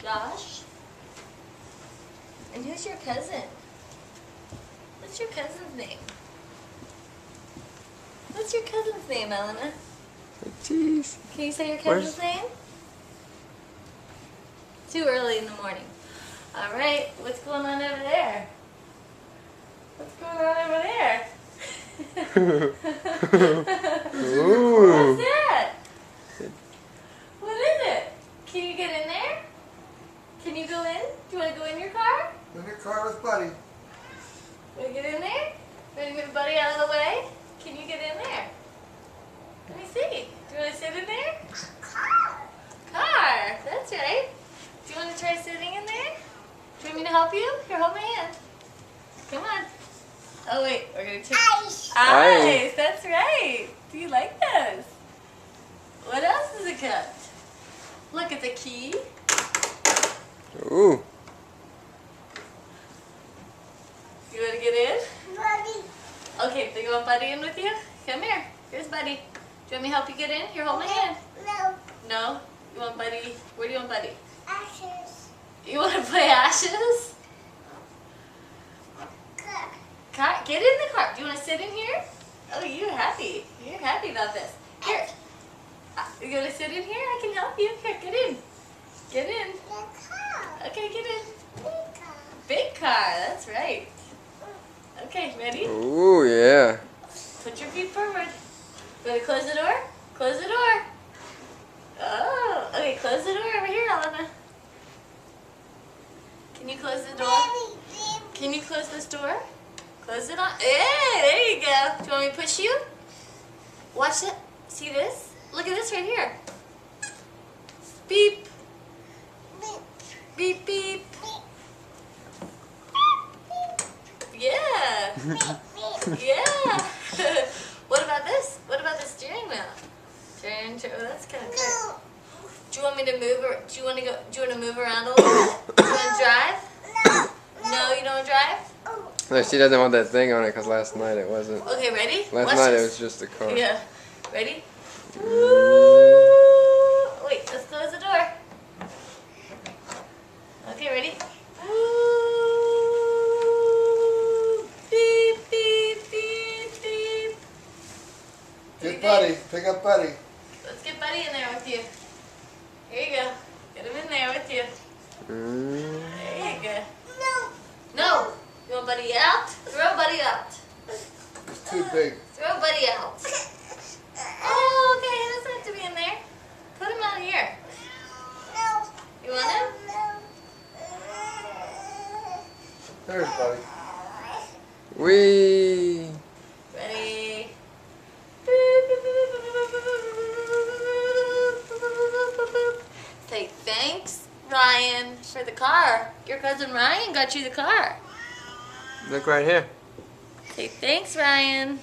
Josh. And who's your cousin? What's your cousin's name? What's your cousin's name, Elena? Jeez. Can you say your cousin's name? Too early in the morning. All right, what's going on over there? What's going on over there? Ooh. What's that? What is it? Can you get in there? Can you go in? Do you want to go in your car? In your car with Buddy. Want to get in there? Want to get Buddy out of the way? Can you get in there? Let me see. Do you want to sit in there? Car. That's right. Do you want to try sitting in there? Do you want me to help you? Here, hold my hand. Come on. Oh, wait. We're going to take... Ice. Ice. That's right. Do you like those? What else is it got? Look at the key. Ooh. You want to get in? Buddy. Okay, so you want Buddy in with you? Come here. Here's Buddy. Do you want me to help you get in? Here, hold my hand. No. No? You want Buddy? Where do you want Buddy? Ashes. You want to play Ashes? Car, get in the car. Do you want to sit in here? Oh, you're happy. You're happy about this. Here. You going to sit in here? I can help you. Here, get in. Get in. Okay, get in. Big car. That's right. Okay, ready? Ooh, yeah. Put your feet forward. You want to close the door? Close the door. Oh, okay, close the door over here, Elena. Can you close the door? Can you close this door? Close it on. Hey, there you go. Do you want me to push you? Watch it. See this? Look at this right here. Beep. Beep, beep. Yeah. Yeah. What about this? What about the steering wheel? Turn. Oh, that's kind of good. Do you want me to move, or do you want to go? Do you want to move around a little bit? Do you want to drive? No, you don't want to drive? No, she doesn't want that thing on it because last night it wasn't. Okay, ready? Last Watch night this. it was just a car. Yeah. Ready? Woo! Wait, let's close the door. Okay, ready? Woo! Beep, beep, beep, beep. Get Buddy. Pick up Buddy. Let's get Buddy in there with you. Here you go. Get him in there with you. Mm. There you go. No. You want Buddy out? Throw Buddy out. It's too big. Throw Buddy out. Oh, okay. He doesn't have to be in there. Put him out here. You want him? There's Buddy. Wee. Ready? Say thanks, Ryan, for the car. Your cousin Ryan got you the car. Look right here. Say thanks, Ryan.